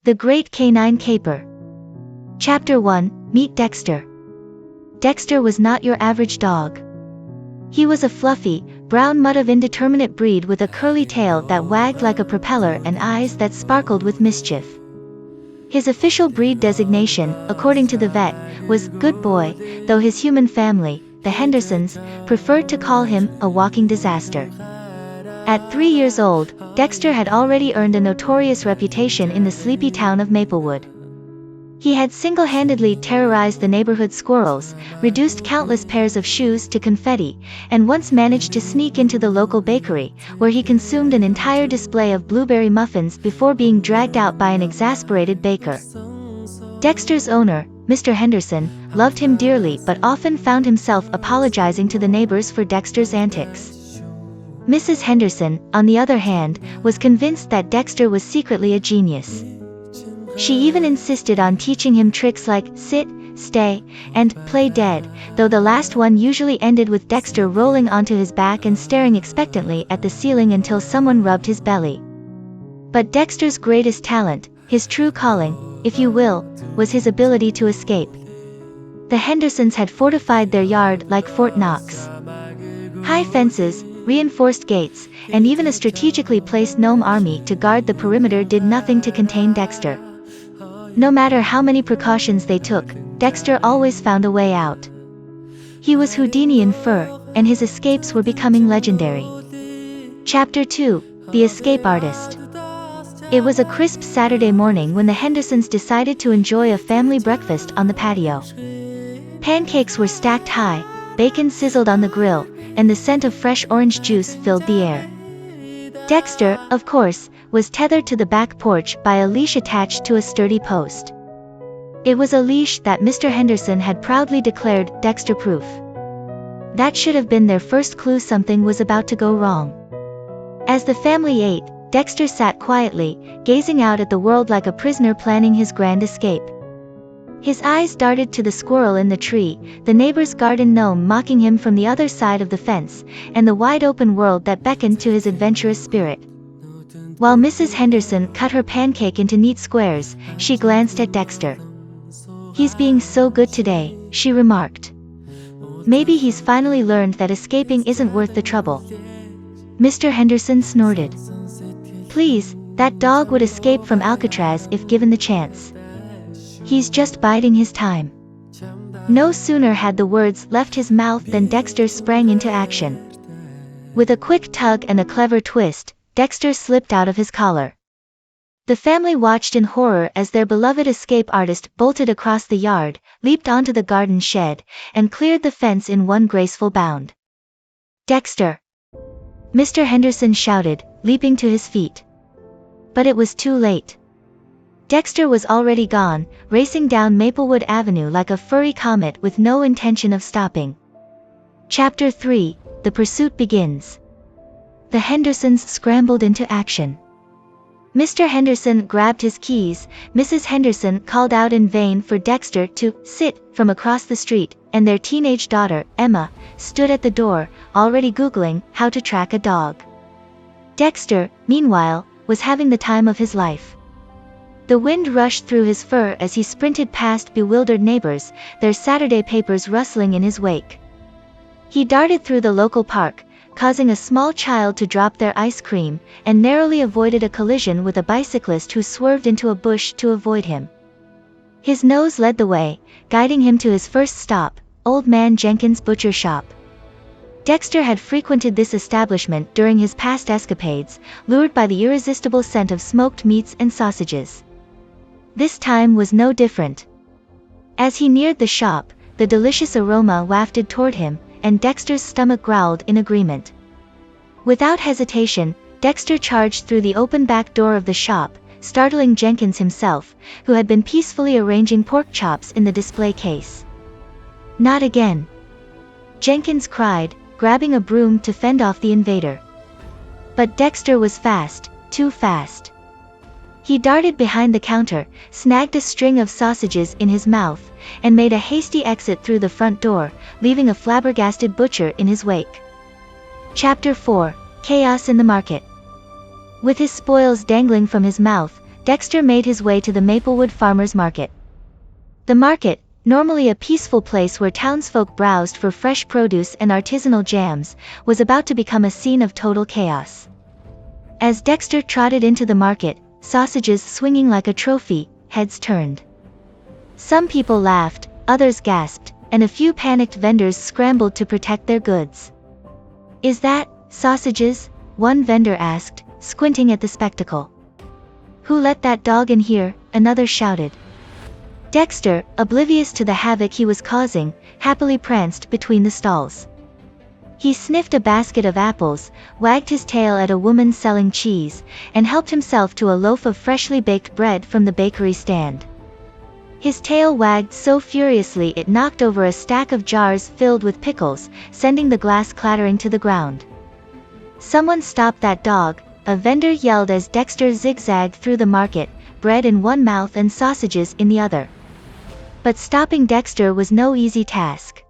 The Great Canine Caper. Chapter 1, Meet Dexter. Dexter was not your average dog. He was a fluffy, brown mutt of indeterminate breed with a curly tail that wagged like a propeller and eyes that sparkled with mischief. His official breed designation, according to the vet, was Good Boy, though his human family, the Hendersons, preferred to call him a walking disaster. At 3 years old, Dexter had already earned a notorious reputation in the sleepy town of Maplewood. He had single-handedly terrorized the neighborhood squirrels, reduced countless pairs of shoes to confetti, and once managed to sneak into the local bakery, where he consumed an entire display of blueberry muffins before being dragged out by an exasperated baker. Dexter's owner, Mr. Henderson, loved him dearly but often found himself apologizing to the neighbors for Dexter's antics. Mrs. Henderson, on the other hand, was convinced that Dexter was secretly a genius. She even insisted on teaching him tricks like sit, stay, and play dead, though the last one usually ended with Dexter rolling onto his back and staring expectantly at the ceiling until someone rubbed his belly. But Dexter's greatest talent, his true calling, if you will, was his ability to escape. The Hendersons had fortified their yard like Fort Knox. High fences, reinforced gates, and even a strategically placed gnome army to guard the perimeter did nothing to contain Dexter. No matter how many precautions they took, Dexter always found a way out. He was Houdini in fur, and his escapes were becoming legendary. Chapter 2, The Escape Artist. It was a crisp Saturday morning when the Hendersons decided to enjoy a family breakfast on the patio. Pancakes were stacked high, bacon sizzled on the grill, and the scent of fresh orange juice filled the air. Dexter, of course, was tethered to the back porch by a leash attached to a sturdy post. It was a leash that Mr. Henderson had proudly declared Dexter-proof. That should have been their first clue something was about to go wrong. As the family ate, Dexter sat quietly, gazing out at the world like a prisoner planning his grand escape. His eyes darted to the squirrel in the tree, the neighbor's garden gnome mocking him from the other side of the fence, and the wide-open world that beckoned to his adventurous spirit. While Mrs. Henderson cut her pancake into neat squares, she glanced at Dexter. "He's being so good today," she remarked. "Maybe he's finally learned that escaping isn't worth the trouble." Mr. Henderson snorted. "Please, that dog would escape from Alcatraz if given the chance. He's just biding his time." No sooner had the words left his mouth than Dexter sprang into action. With a quick tug and a clever twist, Dexter slipped out of his collar. The family watched in horror as their beloved escape artist bolted across the yard, leaped onto the garden shed, and cleared the fence in one graceful bound. "Dexter!" Mr. Henderson shouted, leaping to his feet. But it was too late. Dexter was already gone, racing down Maplewood Avenue like a furry comet with no intention of stopping. Chapter 3, The Pursuit Begins. The Hendersons scrambled into action. Mr. Henderson grabbed his keys, Mrs. Henderson called out in vain for Dexter to sit from across the street, and their teenage daughter, Emma, stood at the door, already Googling how to track a dog. Dexter, meanwhile, was having the time of his life. The wind rushed through his fur as he sprinted past bewildered neighbors, their Saturday papers rustling in his wake. He darted through the local park, causing a small child to drop their ice cream, and narrowly avoided a collision with a bicyclist who swerved into a bush to avoid him. His nose led the way, guiding him to his first stop, Old Man Jenkins' butcher shop. Dexter had frequented this establishment during his past escapades, lured by the irresistible scent of smoked meats and sausages. This time was no different. As he neared the shop, the delicious aroma wafted toward him, and Dexter's stomach growled in agreement. Without hesitation, Dexter charged through the open back door of the shop, startling Jenkins himself, who had been peacefully arranging pork chops in the display case. "Not again!" Jenkins cried, grabbing a broom to fend off the invader. But Dexter was fast, too fast. He darted behind the counter, snagged a string of sausages in his mouth, and made a hasty exit through the front door, leaving a flabbergasted butcher in his wake. Chapter 4, Chaos in the Market. With his spoils dangling from his mouth, Dexter made his way to the Maplewood Farmers Market. The market, normally a peaceful place where townsfolk browsed for fresh produce and artisanal jams, was about to become a scene of total chaos. As Dexter trotted into the market, sausages swinging like a trophy, heads turned. Some people laughed, others gasped, and a few panicked vendors scrambled to protect their goods. "Is that sausages?" one vendor asked, squinting at the spectacle. "Who let that dog in here?" another shouted. Dexter, oblivious to the havoc he was causing, happily pranced between the stalls. He sniffed a basket of apples, wagged his tail at a woman selling cheese, and helped himself to a loaf of freshly baked bread from the bakery stand. His tail wagged so furiously it knocked over a stack of jars filled with pickles, sending the glass clattering to the ground. "Someone stop that dog," a vendor yelled as Dexter zigzagged through the market, bread in one mouth and sausages in the other. But stopping Dexter was no easy task.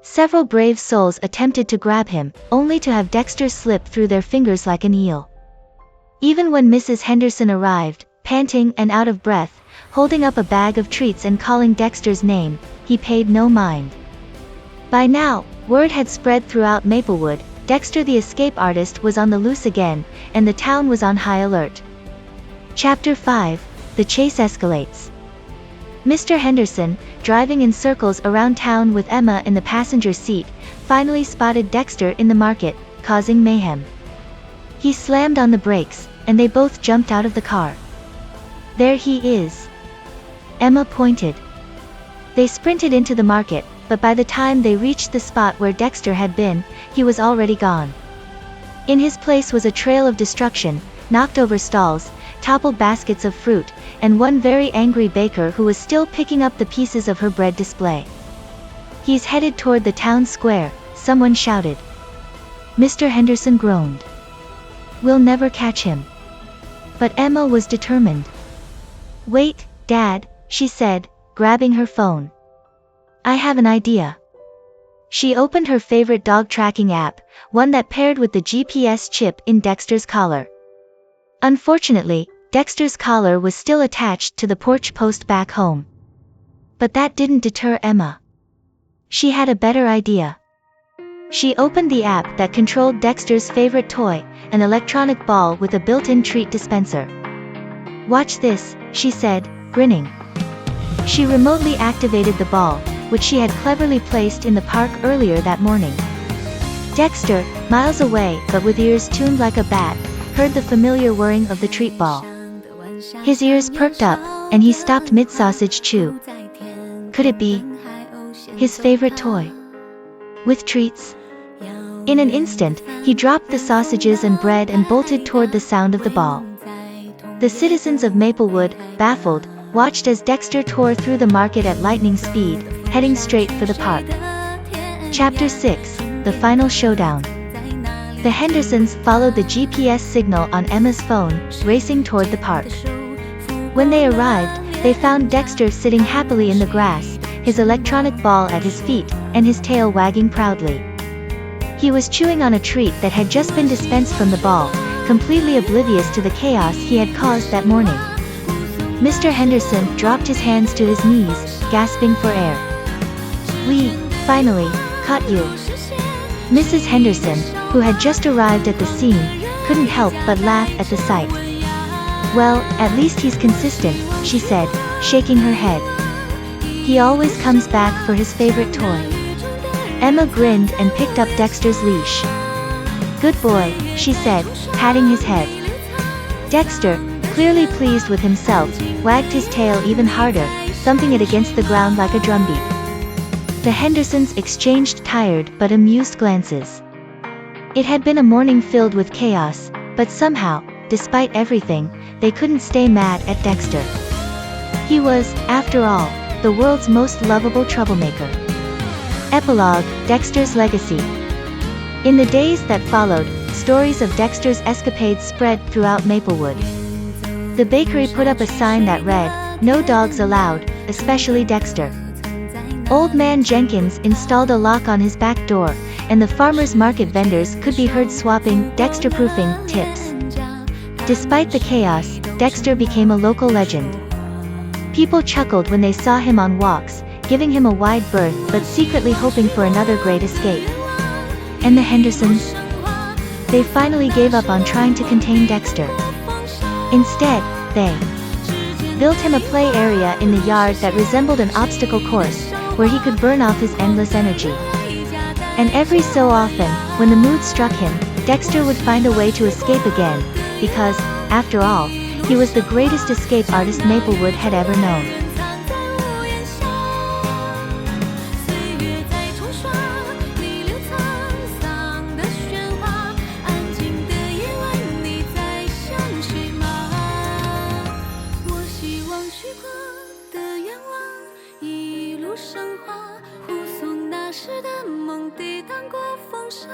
Several brave souls attempted to grab him, only to have Dexter slip through their fingers like an eel. Even when Mrs. Henderson arrived, panting and out of breath, holding up a bag of treats and calling Dexter's name, he paid no mind. By now, word had spread throughout Maplewood, Dexter the escape artist was on the loose again, and the town was on high alert. Chapter 5, The Chase Escalates. Mr. Henderson, driving in circles around town with Emma in the passenger seat, finally spotted Dexter in the market, causing mayhem. He slammed on the brakes, and they both jumped out of the car. "There he is," Emma pointed. They sprinted into the market, but by the time they reached the spot where Dexter had been, he was already gone. In his place was a trail of destruction, knocked over stalls, toppled baskets of fruit, and one very angry baker who was still picking up the pieces of her bread display. "He's headed toward the town square," someone shouted. Mr. Henderson groaned. "We'll never catch him." But Emma was determined. "Wait, Dad," she said, grabbing her phone. "I have an idea." She opened her favorite dog tracking app, one that paired with the GPS chip in Dexter's collar. Unfortunately, Dexter's collar was still attached to the porch post back home. But that didn't deter Emma. She had a better idea. She opened the app that controlled Dexter's favorite toy, an electronic ball with a built-in treat dispenser. "Watch this," she said, grinning. She remotely activated the ball, which she had cleverly placed in the park earlier that morning. Dexter, miles away but with ears tuned like a bat, heard the familiar whirring of the treat ball. His ears perked up, and he stopped mid-sausage chew. Could it be his favorite toy? With treats? In an instant, he dropped the sausages and bread and bolted toward the sound of the ball. The citizens of Maplewood, baffled, watched as Dexter tore through the market at lightning speed, heading straight for the park. Chapter 6, The Final Showdown. The Hendersons followed the GPS signal on Emma's phone, racing toward the park. When they arrived, they found Dexter sitting happily in the grass, his electronic ball at his feet, and his tail wagging proudly. He was chewing on a treat that had just been dispensed from the ball, completely oblivious to the chaos he had caused that morning. Mr. Henderson dropped his hands to his knees, gasping for air. "We, finally, caught you." Mrs. Henderson, who had just arrived at the scene, couldn't help but laugh at the sight. "Well, at least he's consistent," she said, shaking her head. "He always comes back for his favorite toy." Emma grinned and picked up Dexter's leash. "Good boy," she said, patting his head. Dexter, clearly pleased with himself, wagged his tail even harder, thumping it against the ground like a drumbeat. The Hendersons exchanged tired but amused glances. It had been a morning filled with chaos, but somehow, despite everything, they couldn't stay mad at Dexter. He was, after all, the world's most lovable troublemaker. Epilogue, Dexter's Legacy. In the days that followed, stories of Dexter's escapades spread throughout Maplewood. The bakery put up a sign that read, "No dogs allowed, especially Dexter." Old Man Jenkins installed a lock on his back door, and the farmers market vendors could be heard swapping Dexter-proofing tips. Despite the chaos, Dexter became a local legend. People chuckled when they saw him on walks, giving him a wide berth but secretly hoping for another great escape. And the Hendersons? They finally gave up on trying to contain Dexter. Instead, they built him a play area in the yard that resembled an obstacle course, where he could burn off his endless energy. And every so often, when the mood struck him, Dexter would find a way to escape again, because, after all, he was the greatest escape artist Maplewood had ever known.生花，护送那时的梦抵挡过风沙。